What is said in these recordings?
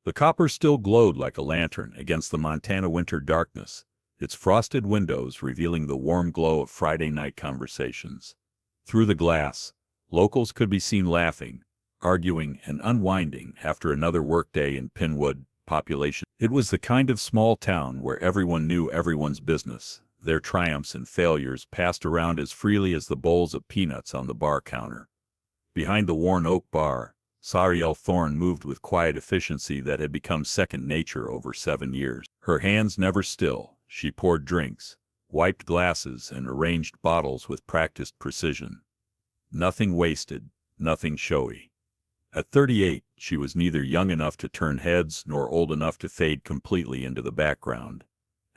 The copper still glowed like a lantern against the Montana winter darkness, its frosted windows revealing the warm glow of Friday night conversations. Through the glass, locals could be seen laughing, arguing, and unwinding after another workday in Pinwood. Population. It was the kind of small town where everyone knew everyone's business. Their triumphs and failures passed around as freely as the bowls of peanuts on the bar counter. Behind the worn oak bar, Sariel Thorne moved with quiet efficiency that had become second nature over 7 years. Her hands never still, she poured drinks, wiped glasses, and arranged bottles with practiced precision. Nothing wasted, nothing showy. At 38, she was neither young enough to turn heads nor old enough to fade completely into the background.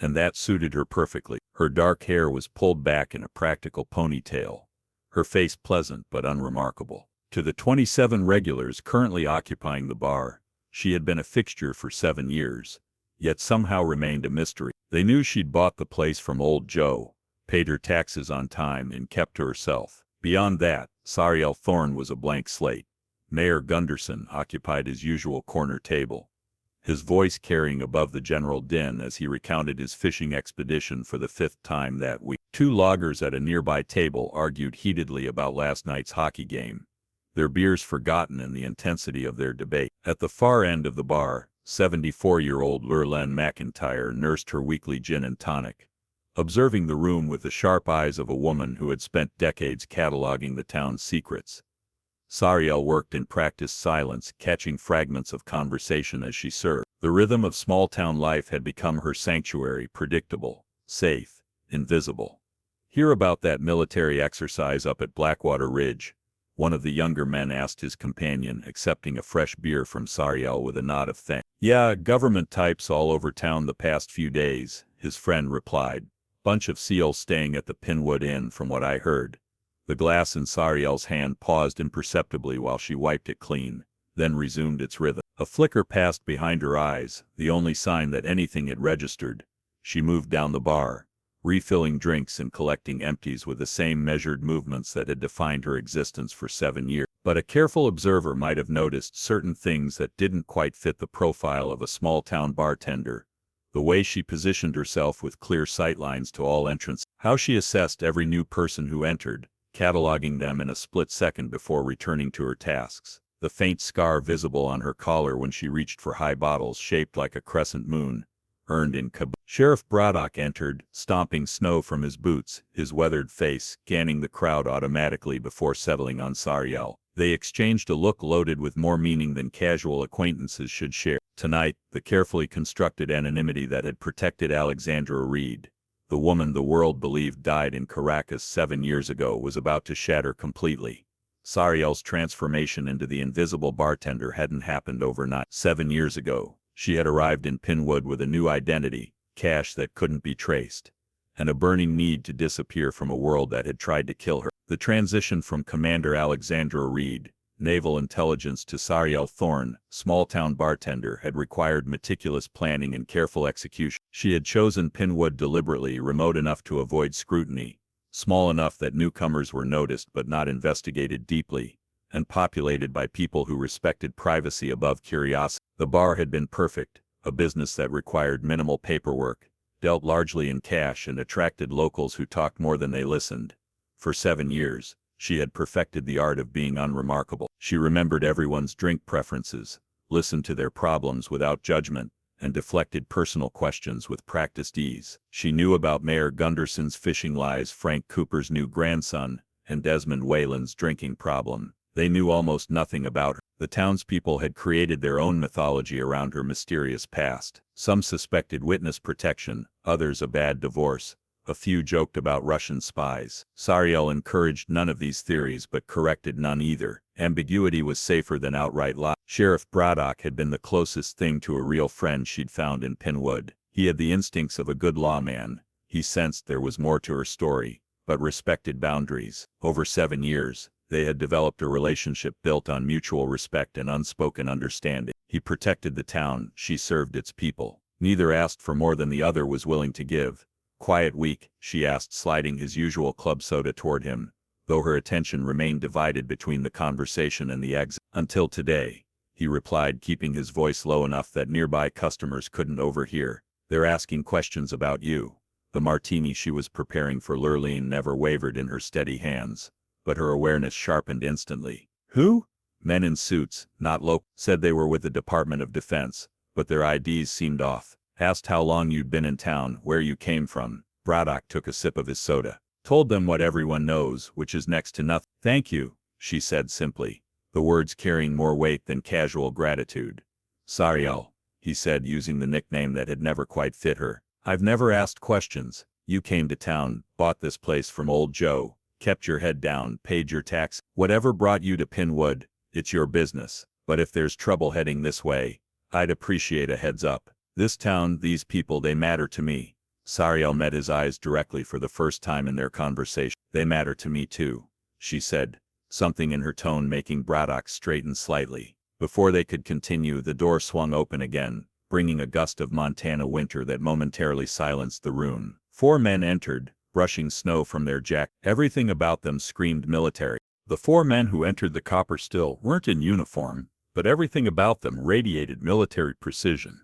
And that suited her perfectly. Her dark hair was pulled back in a practical ponytail, her face pleasant but unremarkable. To the 27 regulars currently occupying the bar, she had been a fixture for 7 years, yet somehow remained a mystery. They knew she'd bought the place from old Joe, paid her taxes on time, and kept to herself. Beyond that, Sariel Thorne was a blank slate. Mayor Gunderson occupied his usual corner table, his voice carrying above the general din as he recounted his fishing expedition for the 5th time that week. 2 loggers at a nearby table argued heatedly about last night's hockey game, their beers forgotten in the intensity of their debate. At the far end of the bar, 74-year-old Lurlen McIntyre nursed her weekly gin and tonic, observing the room with the sharp eyes of a woman who had spent decades cataloging the town's secrets. Sariel worked in practiced silence, catching fragments of conversation as she served. The rhythm of small-town life had become her sanctuary, predictable, safe, invisible. "Hear about that military exercise up at Blackwater Ridge?" one of the younger men asked his companion, accepting a fresh beer from Sariel with a nod of thanks. "Yeah, government types all over town the past few days," his friend replied. "Bunch of SEALs staying at the Pinwood Inn from what I heard." The glass in Sariel's hand paused imperceptibly while she wiped it clean, then resumed its rhythm. A flicker passed behind her eyes, the only sign that anything had registered. She moved down the bar, refilling drinks and collecting empties with the same measured movements that had defined her existence for 7 years. But a careful observer might have noticed certain things that didn't quite fit the profile of a small-town bartender. The way she positioned herself with clear sightlines to all entrants, how she assessed every new person who entered, cataloging them in a split second before returning to her tasks. The faint scar visible on her collar when she reached for high bottles shaped like a crescent moon, earned in caboose. Sheriff Braddock entered, stomping snow from his boots, his weathered face scanning the crowd automatically before settling on Sariel. They exchanged a look loaded with more meaning than casual acquaintances should share. Tonight, the carefully constructed anonymity that had protected Alexandra Reed, the woman the world believed died in Caracas 7 years ago, was about to shatter completely. Sariel's transformation into the invisible bartender hadn't happened overnight. 7 years ago, she had arrived in Pinwood with a new identity, cash that couldn't be traced, and a burning need to disappear from a world that had tried to kill her. The transition from Commander Alexandra Reed, Naval Intelligence, to Sariel Thorne, small-town bartender, had required meticulous planning and careful execution. She had chosen Pinwood deliberately, remote enough to avoid scrutiny, small enough that newcomers were noticed but not investigated deeply, and populated by people who respected privacy above curiosity. The bar had been perfect, a business that required minimal paperwork, dealt largely in cash, and attracted locals who talked more than they listened. For 7 years, she had perfected the art of being unremarkable. She remembered everyone's drink preferences, listened to their problems without judgment, and deflected personal questions with practiced ease. She knew about Mayor Gunderson's fishing lies, Frank Cooper's new grandson, and Desmond Whalen's drinking problem. They knew almost nothing about her. The townspeople had created their own mythology around her mysterious past. Some suspected witness protection, others a bad divorce. A few joked about Russian spies. Sariel encouraged none of these theories but corrected none either. Ambiguity was safer than outright lie. Sheriff Braddock had been the closest thing to a real friend she'd found in Pinwood. He had the instincts of a good lawman. He sensed there was more to her story, but respected boundaries. Over 7 years, they had developed a relationship built on mutual respect and unspoken understanding. He protected the town, she served its people. Neither asked for more than the other was willing to give. "Quiet week?" she asked, sliding his usual club soda toward him, though her attention remained divided between the conversation and the exit. "Until today. he replied, keeping his voice low enough that nearby customers couldn't overhear. "They're asking questions about you." The martini she was preparing for Lurleen never wavered in her steady hands, but her awareness sharpened instantly. "Who?" Men in suits, not local, said they were with the Department of Defense, but their IDs seemed off. Asked how long you'd been in town, where you came from. Braddock took a sip of his soda. "Told them what everyone knows, which is next to nothing." "Thank you," she said simply, the words carrying more weight than casual gratitude. "Sariel," he said, using the nickname that had never quite fit her. "I've never asked questions. You came to town, bought this place from old Joe, kept your head down, paid your tax. Whatever brought you to Pinwood, it's your business. But if there's trouble heading this way, I'd appreciate a heads up. This town, these people, they matter to me." Sariel met his eyes directly for the first time in their conversation. "They matter to me too," she said, something in her tone making Braddock straighten slightly. Before they could continue, the door swung open again, bringing a gust of Montana winter that momentarily silenced the room. 4 men entered, brushing snow from their jackets. Everything about them screamed military. The 4 men who entered the Copper Still weren't in uniform, but everything about them radiated military precision.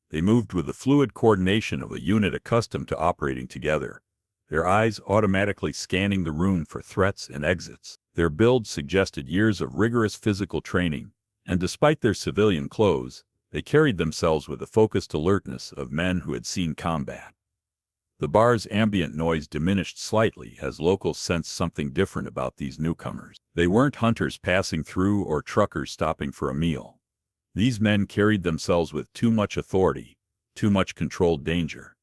They moved with the fluid coordination of a unit accustomed to operating together, their eyes automatically scanning the room for threats and exits. Their build suggested years of rigorous physical training, and despite their civilian clothes, they carried themselves with the focused alertness of men who had seen combat. The bar's ambient noise diminished slightly as locals sensed something different about these newcomers. They weren't hunters passing through or truckers stopping for a meal. These men carried themselves with too much authority, too much controlled danger.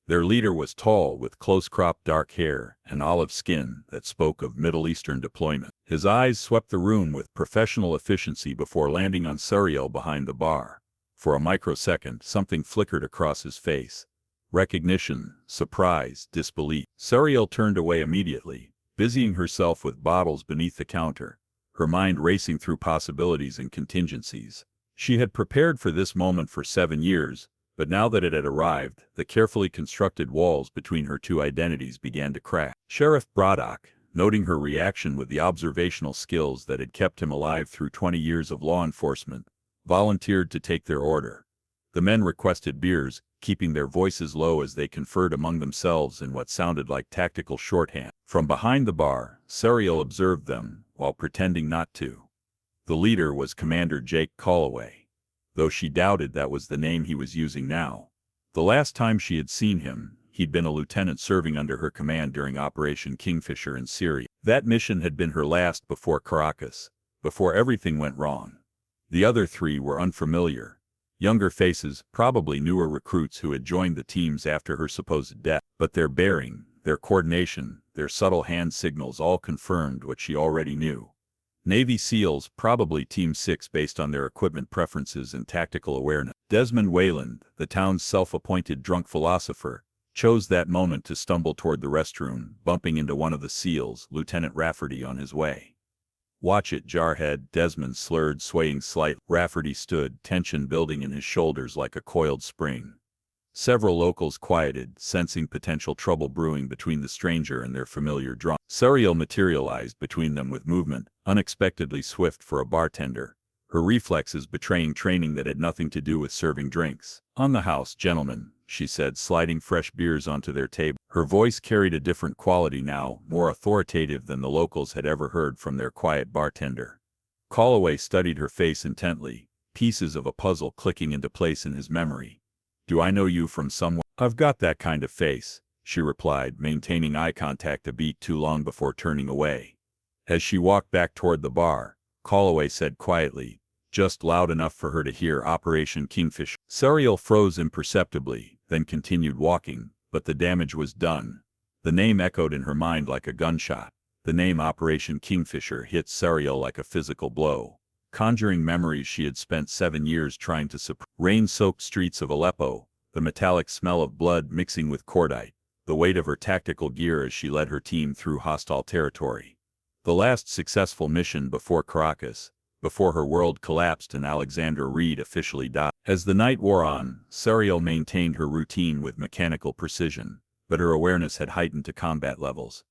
Their leader was tall, with close-cropped dark hair and olive skin that spoke of Middle Eastern deployment. His eyes swept the room with professional efficiency before landing on Sariel behind the bar. For a microsecond, something flickered across his face. Recognition, surprise, disbelief. Sariel turned away immediately, busying herself with bottles beneath the counter, her mind racing through possibilities and contingencies. She had prepared for this moment for 7 years, but now that it had arrived, the carefully constructed walls between her 2 identities began to crack. Sheriff Braddock, noting her reaction with the observational skills that had kept him alive through 20 years of law enforcement, volunteered to take their order. The men requested beers, keeping their voices low as they conferred among themselves in what sounded like tactical shorthand. From behind the bar, Sariel observed them, while pretending not to. The leader was Commander Jake Calloway, though she doubted that was the name he was using now. The last time she had seen him, he'd been a lieutenant serving under her command during Operation Kingfisher in Syria. That mission had been her last before Caracas, before everything went wrong. The other 3 were unfamiliar. Younger faces, probably newer recruits who had joined the teams after her supposed death. But their bearing, their coordination, their subtle hand signals all confirmed what she already knew. Navy SEALs, probably Team 6 based on their equipment preferences and tactical awareness. Desmond Wayland, the town's self-appointed drunk philosopher, chose that moment to stumble toward the restroom, bumping into one of the SEALs, Lieutenant Rafferty, on his way. "Watch it, Jarhead," Desmond slurred, swaying slightly. Rafferty stood, tension building in his shoulders like a coiled spring. Several locals quieted, sensing potential trouble brewing between the stranger and their familiar drunk. Sariel materialized between them with movement, unexpectedly swift for a bartender, her reflexes betraying training that had nothing to do with serving drinks. "On the house, gentlemen," she said, sliding fresh beers onto their table. Her voice carried a different quality now, more authoritative than the locals had ever heard from their quiet bartender. Calloway studied her face intently, pieces of a puzzle clicking into place in his memory. "Do I know you from somewhere?" "I've got that kind of face," she replied, maintaining eye contact a beat too long before turning away. As she walked back toward the bar, Calloway said quietly, just loud enough for her to hear, "Operation Kingfisher." Sariel froze imperceptibly, then continued walking, but the damage was done. The name echoed in her mind like a gunshot. The name Operation Kingfisher hit Sariel like a physical blow, conjuring memories she had spent 7 years trying to suppress. Rain-soaked streets of Aleppo, the metallic smell of blood mixing with cordite, the weight of her tactical gear as she led her team through hostile territory. The last successful mission before Caracas, before her world collapsed and Alexander Reed officially died. As the night wore on, Sariel maintained her routine with mechanical precision, but her awareness had heightened to combat levels.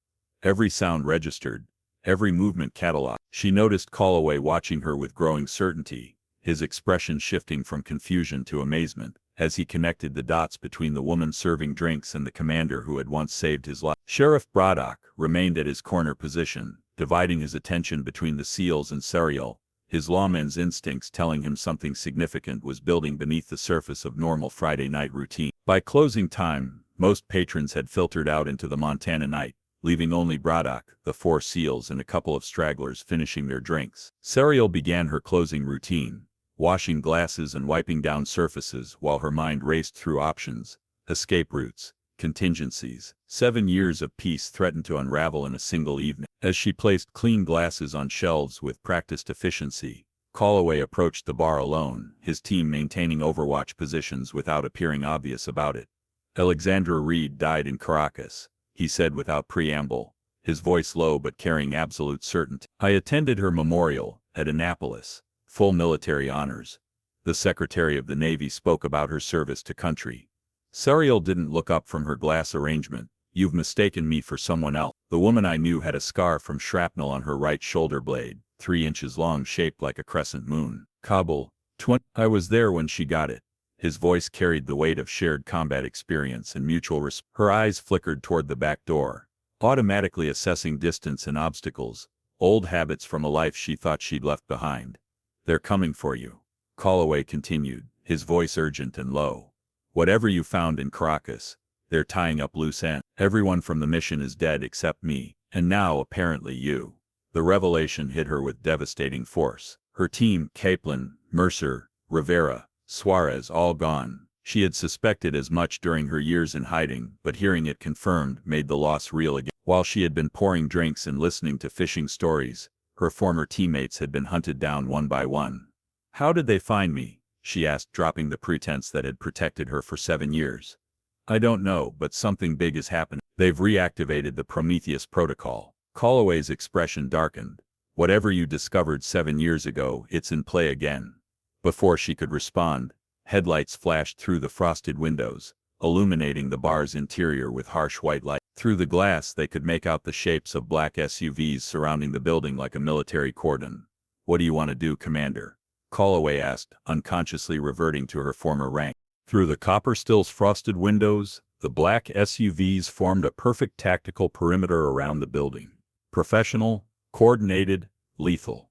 Every sound registered, every movement cataloged. She noticed Calloway watching her with growing certainty, his expression shifting from confusion to amazement, as he connected the dots between the woman serving drinks and the commander who had once saved his life. Sheriff Braddock remained at his corner position, dividing his attention between the SEALs and Sariel, his lawman's instincts telling him something significant was building beneath the surface of normal Friday night routine. By closing time, most patrons had filtered out into the Montana night, leaving only Braddock, the 4 SEALs and a couple of stragglers finishing their drinks. Sariel began her closing routine, washing glasses and wiping down surfaces while her mind raced through options, escape routes, contingencies. 7 years of peace threatened to unravel in a single evening. As she placed clean glasses on shelves with practiced efficiency, Calloway approached the bar alone, his team maintaining overwatch positions without appearing obvious about it. Alexandra Reed died in Caracas, he said without preamble, his voice low but carrying absolute certainty. I attended her memorial, at Annapolis, full military honors. The Secretary of the Navy spoke about her service to country. Sariel didn't look up from her glass arrangement. You've mistaken me for someone else. The woman I knew had a scar from shrapnel on her right shoulder blade, 3 inches long, shaped like a crescent moon. Kabul, 20. I was there when she got it. His voice carried the weight of shared combat experience and mutual respect. Her eyes flickered toward the back door, automatically assessing distance and obstacles, old habits from a life she thought she'd left behind. They're coming for you, Calloway continued, his voice urgent and low. Whatever you found in Caracas, they're tying up loose ends. Everyone from the mission is dead except me, and now apparently you. The revelation hit her with devastating force. Her team, Capelin, Mercer, Rivera, Suarez, all gone. She had suspected as much during her years in hiding, but hearing it confirmed made the loss real again. While she had been pouring drinks and listening to fishing stories, her former teammates had been hunted down one by one. How did they find me? She asked, dropping the pretense that had protected her for 7 years. I don't know, but something big is happening. They've reactivated the Prometheus protocol. Calloway's expression darkened. Whatever you discovered 7 years ago, it's in play again. Before she could respond, headlights flashed through the frosted windows, illuminating the bar's interior with harsh white light. Through the glass they could make out the shapes of black SUVs surrounding the building like a military cordon. What do you want to do, Commander? Calloway asked, unconsciously reverting to her former rank. Through the copper-still's frosted windows, the black SUVs formed a perfect tactical perimeter around the building. Professional, coordinated, lethal.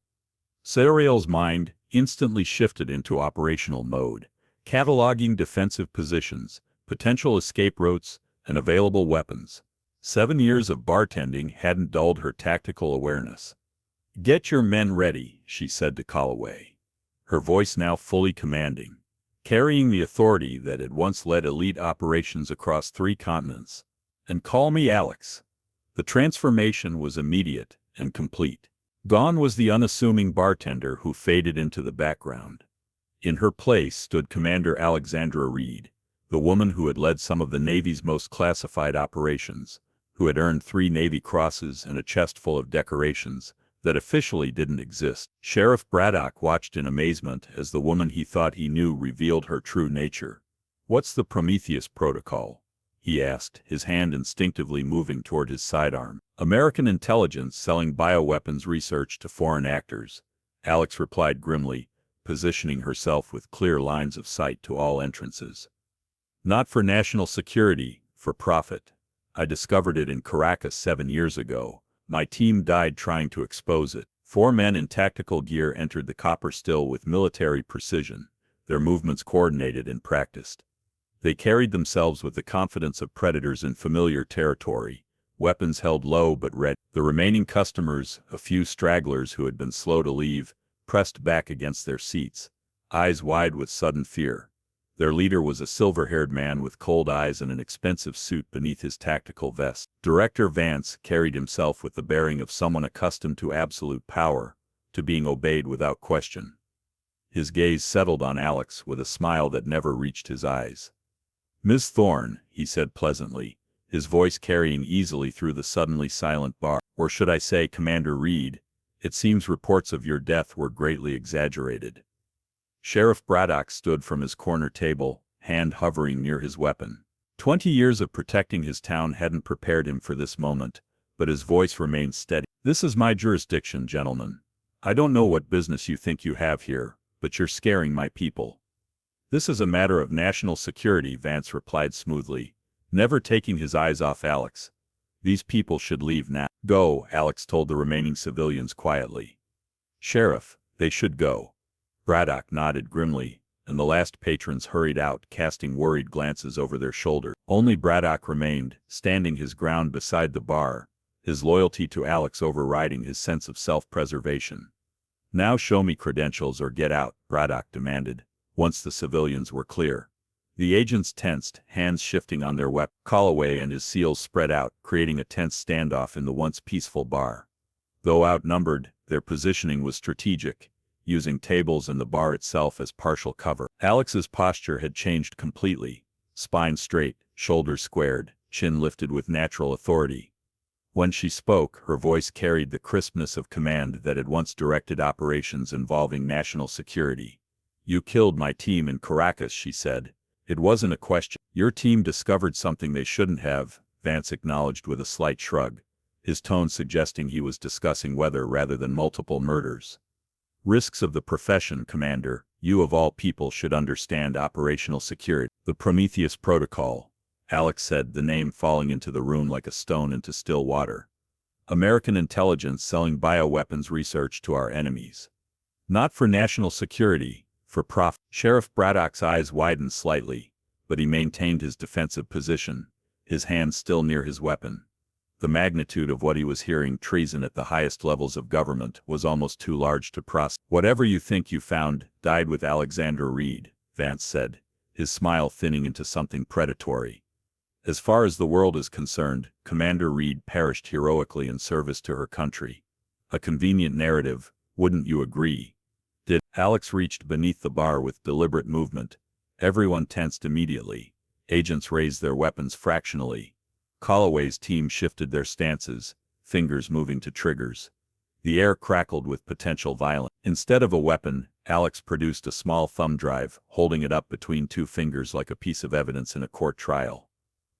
Sariel's mind instantly shifted into operational mode, cataloging defensive positions, potential escape routes, and available weapons. 7 years of bartending hadn't dulled her tactical awareness. Get your men ready, she said to Calloway, her voice now fully commanding, carrying the authority that had once led elite operations across 3 continents. And call me Alex. The transformation was immediate and complete. Gone was the unassuming bartender who faded into the background. In her place stood Commander Alexandra Reed, the woman who had led some of the Navy's most classified operations, who had earned 3 Navy crosses and a chest full of decorations that officially didn't exist. Sheriff Braddock watched in amazement as the woman he thought he knew revealed her true nature. What's the Prometheus protocol? He asked, his hand instinctively moving toward his sidearm. American intelligence selling bioweapons research to foreign actors, Alex replied grimly, positioning herself with clear lines of sight to all entrances. Not for national security, for profit. I discovered it in Caracas 7 years ago. My team died trying to expose it. 4 men in tactical gear entered the copper still with military precision, their movements coordinated and practiced. They carried themselves with the confidence of predators in familiar territory, weapons held low but ready. The remaining customers, a few stragglers who had been slow to leave, pressed back against their seats, eyes wide with sudden fear. Their leader was a silver-haired man with cold eyes and an expensive suit beneath his tactical vest. Director Vance carried himself with the bearing of someone accustomed to absolute power, to being obeyed without question. His gaze settled on Alex with a smile that never reached his eyes. Ms. Thorne, he said pleasantly, his voice carrying easily through the suddenly silent bar. Or should I say, Commander Reed, it seems reports of your death were greatly exaggerated. Sheriff Braddock stood from his corner table, hand hovering near his weapon. 20 years of protecting his town hadn't prepared him for this moment, but his voice remained steady. This is my jurisdiction, gentlemen. I don't know what business you think you have here, but you're scaring my people. This is a matter of national security, Vance replied smoothly, never taking his eyes off Alex. These people should leave now. Go, Alex told the remaining civilians quietly. Sheriff, they should go. Braddock nodded grimly, and the last patrons hurried out, casting worried glances over their shoulders. Only Braddock remained, standing his ground beside the bar, his loyalty to Alex overriding his sense of self-preservation. Now show me credentials or get out, Braddock demanded, once the civilians were clear. The agents tensed, hands shifting on their weapons. Calloway and his SEALs spread out, creating a tense standoff in the once peaceful bar. Though outnumbered, their positioning was strategic, using tables and the bar itself as partial cover. Alex's posture had changed completely, spine straight, shoulders squared, chin lifted with natural authority. When she spoke, her voice carried the crispness of command that had once directed operations involving national security. You killed my team in Caracas, she said. It wasn't a question. Your team discovered something they shouldn't have, Vance acknowledged with a slight shrug, his tone suggesting he was discussing whether rather than multiple murders. Risks of the profession, Commander. You of all people should understand operational security. The Prometheus Protocol, Alex said, the name falling into the room like a stone into still water. American intelligence selling bioweapons research to our enemies. Not for national security, for profit. Sheriff Braddock's eyes widened slightly, but he maintained his defensive position, his hand still near his weapon. The magnitude of what he was hearing, treason at the highest levels of government, was almost too large to process. Whatever you think you found, died with Alexander Reed, Vance said, his smile thinning into something predatory. As far as the world is concerned, Commander Reed perished heroically in service to her country. A convenient narrative, wouldn't you agree? Did Alex reached beneath the bar with deliberate movement. Everyone tensed immediately. Agents raised their weapons fractionally. Calloway's team shifted their stances, fingers moving to triggers. The air crackled with potential violence. Instead of a weapon, Alex produced a small thumb drive, holding it up between two fingers like a piece of evidence in a court trial.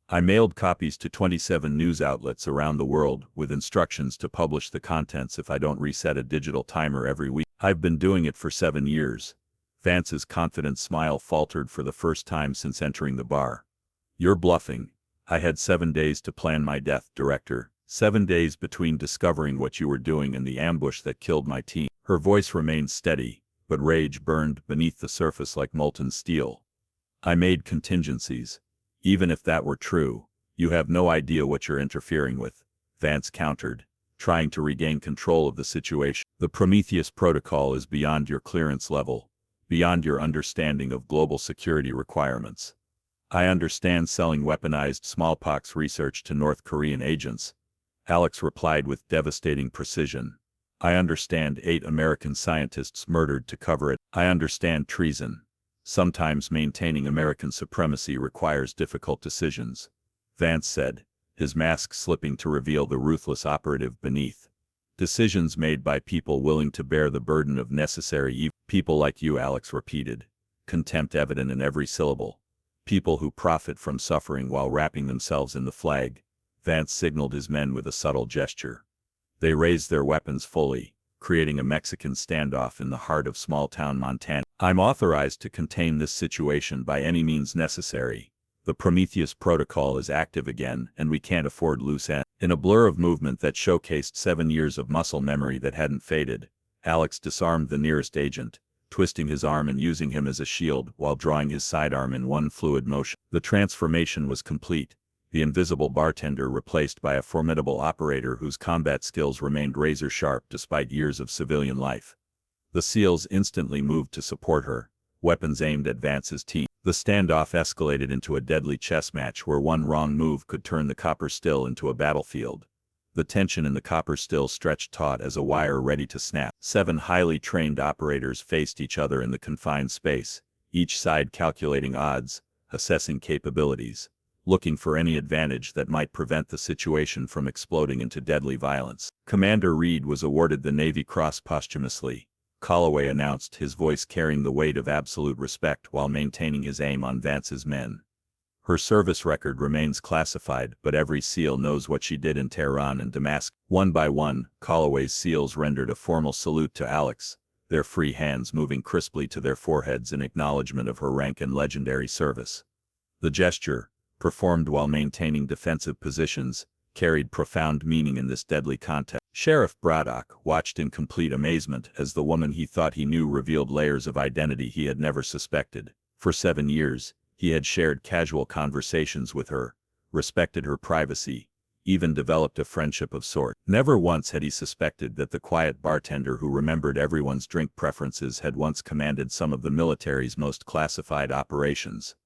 I mailed copies to 27 news outlets around the world, with instructions to publish the contents if I don't reset a digital timer every week. I've been doing it for 7 years. Vance's confident smile faltered for the first time since entering the bar. You're bluffing. I had 7 days to plan my death, Director. 7 days between discovering what you were doing and the ambush that killed my team. Her voice remained steady, but rage burned beneath the surface like molten steel. I made contingencies. Even if that were true, you have no idea what you're interfering with, Vance countered, trying to regain control of the situation. The Prometheus Protocol is beyond your clearance level, beyond your understanding of global security requirements. I understand selling weaponized smallpox research to North Korean agents, Alex replied with devastating precision. I understand 8 American scientists murdered to cover it. I understand treason. Sometimes maintaining American supremacy requires difficult decisions, Vance said, his mask slipping to reveal the ruthless operative beneath. Decisions made by people willing to bear the burden of necessary evil. People like you, Alex repeated, contempt evident in every syllable. People who profit from suffering while wrapping themselves in the flag. Vance signaled his men with a subtle gesture. They raised their weapons fully, creating a Mexican standoff in the heart of small-town Montana. I'm authorized to contain this situation by any means necessary. The Prometheus Protocol is active again, and we can't afford loose ends. In a blur of movement that showcased 7 years of muscle memory that hadn't faded, Alex disarmed the nearest agent, twisting his arm and using him as a shield while drawing his sidearm in one fluid motion. The transformation was complete. The invisible bartender replaced by a formidable operator whose combat skills remained razor-sharp despite years of civilian life. The SEALs instantly moved to support her, weapons aimed at Vance's team. The standoff escalated into a deadly chess match where one wrong move could turn the copper still into a battlefield. The tension in the copper still stretched taut as a wire ready to snap. 7 highly trained operators faced each other in the confined space, each side calculating odds, assessing capabilities, looking for any advantage that might prevent the situation from exploding into deadly violence. Commander Reed was awarded the Navy Cross posthumously, Calloway announced, his voice carrying the weight of absolute respect while maintaining his aim on Vance's men. Her service record remains classified, but every SEAL knows what she did in Tehran and Damascus. One by one, Calloway's SEALs rendered a formal salute to Alex, their free hands moving crisply to their foreheads in acknowledgement of her rank and legendary service. The gesture, performed while maintaining defensive positions, carried profound meaning in this deadly contest. Sheriff Braddock watched in complete amazement as the woman he thought he knew revealed layers of identity he had never suspected. For 7 years, he had shared casual conversations with her, respected her privacy, even developed a friendship of sorts. Never once had he suspected that the quiet bartender who remembered everyone's drink preferences had once commanded some of the military's most classified operations.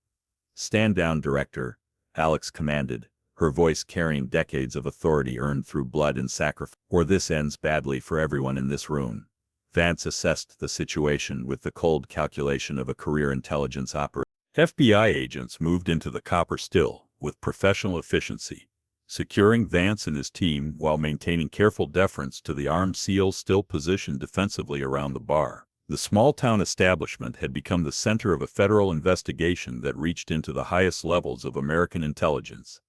"Stand down, Director," Alex commanded, her voice carrying decades of authority earned through blood and sacrifice. "Or this ends badly for everyone in this room." Vance assessed the situation with the cold calculation of a career intelligence operator. FBI agents moved into the copper still with professional efficiency, securing Vance and his team while maintaining careful deference to the armed SEALs still positioned defensively around the bar. The small-town establishment had become the center of a federal investigation that reached into the highest levels of American intelligence.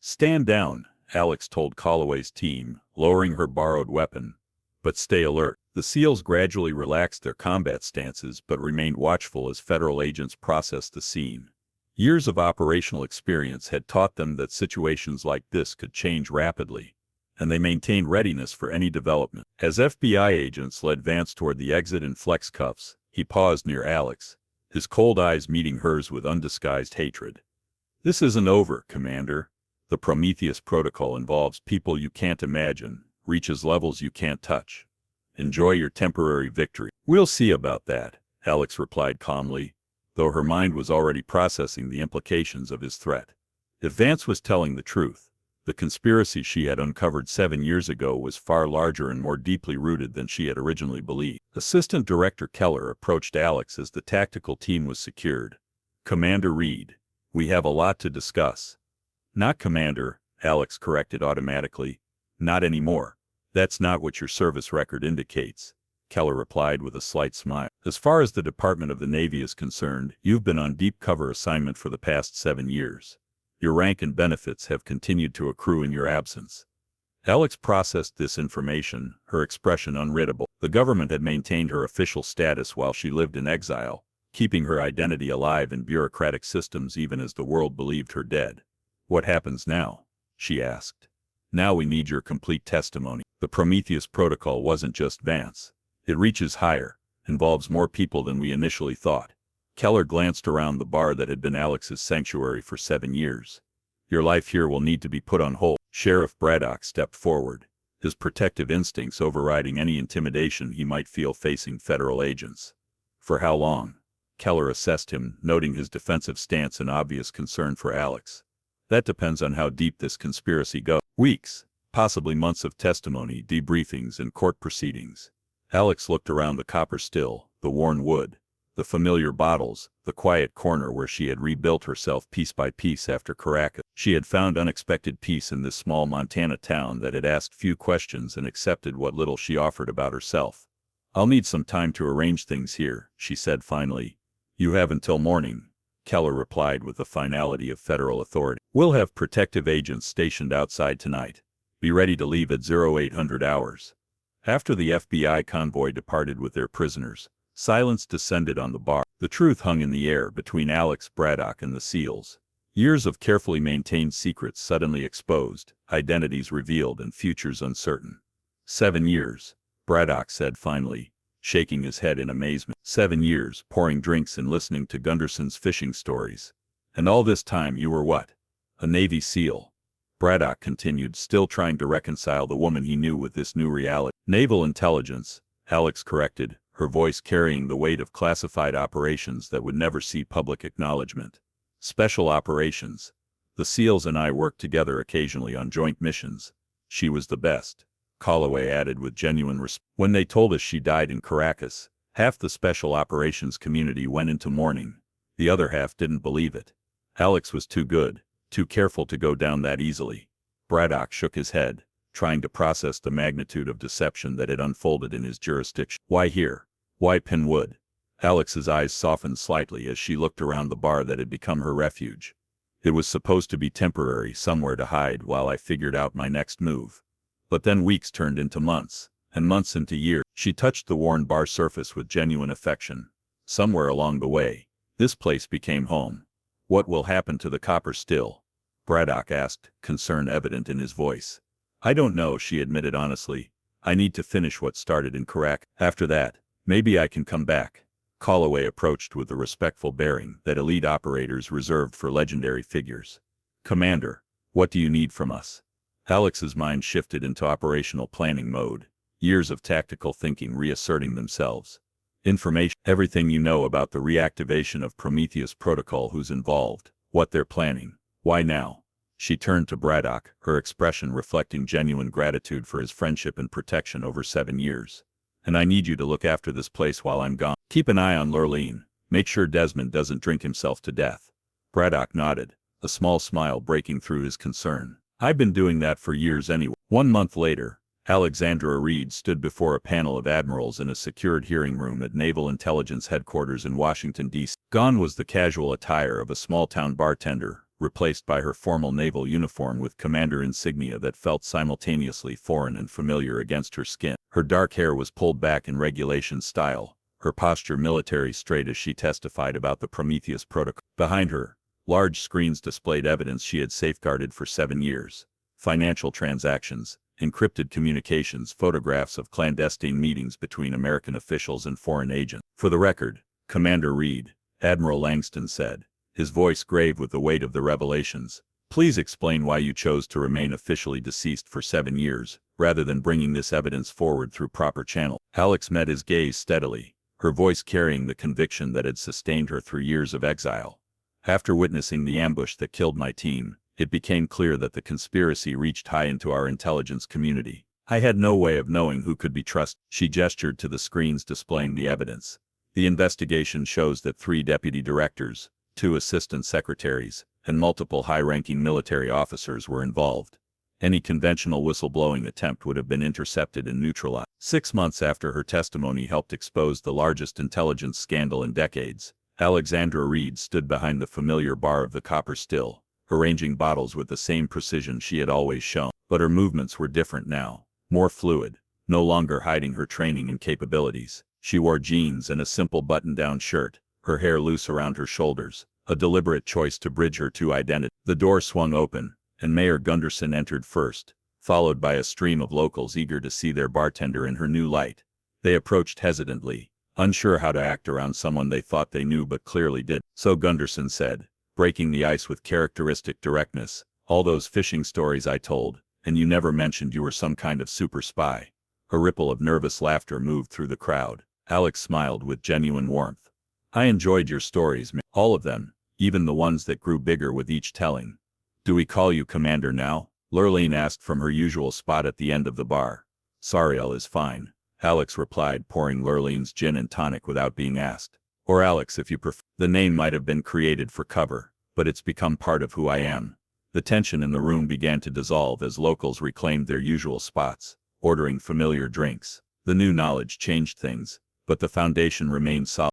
"Stand down," Alex told Calloway's team, lowering her borrowed weapon. "But stay alert." The SEALs gradually relaxed their combat stances but remained watchful as federal agents processed the scene. Years of operational experience had taught them that situations like this could change rapidly, and they maintained readiness for any development. As FBI agents led Vance toward the exit in flex cuffs, he paused near Alex, his cold eyes meeting hers with undisguised hatred. "This isn't over, Commander. The Prometheus Protocol involves people you can't imagine, reaches levels you can't touch. Enjoy your temporary victory." "We'll see about that," Alex replied calmly, though her mind was already processing the implications of his threat. If Vance was telling the truth, the conspiracy she had uncovered 7 years ago was far larger and more deeply rooted than she had originally believed. Assistant Director Keller approached Alex as the tactical team was secured. "Commander Reed, we have a lot to discuss." "Not Commander," Alex corrected automatically. "Not anymore. That's not what your service record indicates," Keller replied with a slight smile. "As far as the Department of the Navy is concerned, you've been on deep cover assignment for the past 7 years. Your rank and benefits have continued to accrue in your absence." Alex processed this information, her expression unreadable. The government had maintained her official status while she lived in exile, keeping her identity alive in bureaucratic systems even as the world believed her dead. "What happens now?" she asked. "Now we need your complete testimony. The Prometheus Protocol wasn't just Vance. It reaches higher, involves more people than we initially thought." Keller glanced around the bar that had been Alex's sanctuary for 7 years. "Your life here will need to be put on hold." Sheriff Braddock stepped forward, his protective instincts overriding any intimidation he might feel facing federal agents. "For how long?" Keller assessed him, noting his defensive stance and obvious concern for Alex. "That depends on how deep this conspiracy goes." "Weeks, possibly months of testimony, debriefings, and court proceedings." Alex looked around the copper still, the worn wood, the familiar bottles, the quiet corner where she had rebuilt herself piece by piece after Caracas. She had found unexpected peace in this small Montana town that had asked few questions and accepted what little she offered about herself. "I'll need some time to arrange things here," she said finally. "You have until morning," Keller replied with the finality of federal authority. "We'll have protective agents stationed outside tonight. Be ready to leave at 0800 hours. After the FBI convoy departed with their prisoners, silence descended on the bar. The truth hung in the air between Alex Braddock and the SEALs. Years of carefully maintained secrets suddenly exposed, identities revealed, and futures uncertain. 7 years, Braddock said finally, shaking his head in amazement. 7 years, pouring drinks and listening to Gunderson's fishing stories. "And all this time you were what? A Navy SEAL?" Braddock continued, still trying to reconcile the woman he knew with this new reality. "Naval intelligence," Alex corrected, her voice carrying the weight of classified operations that would never see public acknowledgement. "Special operations. The SEALs and I worked together occasionally on joint missions. She was the best," Calloway added with genuine respect. "When they told us she died in Caracas, half the special operations community went into mourning. The other half didn't believe it. Alex was too good, too careful to go down that easily." Braddock shook his head, trying to process the magnitude of deception that had unfolded in his jurisdiction. "Why here? Why Penwood?" Alex's eyes softened slightly as she looked around the bar that had become her refuge. "It was supposed to be temporary, somewhere to hide while I figured out my next move. But then weeks turned into months. and months into years, she touched the worn bar surface with genuine affection. Somewhere along the way, this place became home. What will happen to the copper still? Braddock asked, concern evident in his voice. I don't know, she admitted honestly. I need to finish what started in Caracas. After that, maybe I can come back. Calloway approached with the respectful bearing that elite operators reserved for legendary figures. Commander, what do you need from us? Alex's mind shifted into operational planning mode, years of tactical thinking reasserting themselves. Information, everything you know about the reactivation of Prometheus Protocol, who's involved, what they're planning, why now? She turned to Braddock, her expression reflecting genuine gratitude for his friendship and protection over 7 years. And I need you to look after this place while I'm gone. Keep an eye on Lurleen. Make sure Desmond doesn't drink himself to death. Braddock nodded, a small smile breaking through his concern. I've been doing that for years anyway. 1 month later, Alexandra Reed stood before a panel of admirals in a secured hearing room at Naval Intelligence Headquarters in Washington, D.C. Gone was the casual attire of a small-town bartender, replaced by her formal naval uniform with commander insignia that felt simultaneously foreign and familiar against her skin. Her dark hair was pulled back in regulation style, her posture military straight as she testified about the Prometheus Protocol. Behind her, large screens displayed evidence she had safeguarded for 7 years. Financial transactions, encrypted communications, photographs of clandestine meetings between American officials and foreign agents. For the record, Commander Reed, Admiral Langston said, his voice grave with the weight of the revelations, please explain why you chose to remain officially deceased for 7 years, rather than bringing this evidence forward through proper channels. Alex met his gaze steadily, her voice carrying the conviction that had sustained her through years of exile. After witnessing the ambush that killed my team, it became clear that the conspiracy reached high into our intelligence community. I had no way of knowing who could be trusted. She gestured to the screens displaying the evidence. The investigation shows that 3 deputy directors, 2 assistant secretaries, and multiple high-ranking military officers were involved. Any conventional whistleblowing attempt would have been intercepted and neutralized. 6 months after her testimony helped expose the largest intelligence scandal in decades, Alexandra Reed stood behind the familiar bar of the copper still, arranging bottles with the same precision she had always shown. But her movements were different now, more fluid, no longer hiding her training and capabilities. She wore jeans and a simple button-down shirt, her hair loose around her shoulders, a deliberate choice to bridge her two identities. The door swung open, and Mayor Gunderson entered first, followed by a stream of locals eager to see their bartender in her new light. They approached hesitantly, unsure how to act around someone they thought they knew but clearly did. So Gunderson said, breaking the ice with characteristic directness, all those phishing stories I told, and you never mentioned you were some kind of super spy. A ripple of nervous laughter moved through the crowd. Alex smiled with genuine warmth. I enjoyed your stories, man. All of them, even the ones that grew bigger with each telling. Do we call you Commander now? Lurleen asked from her usual spot at the end of the bar. Sariel is fine, Alex replied, pouring Lurleen's gin and tonic without being asked. Or Alex if you prefer. The name might have been created for cover, but it's become part of who I am. The tension in the room began to dissolve as locals reclaimed their usual spots, ordering familiar drinks. The new knowledge changed things, but the foundation remained solid.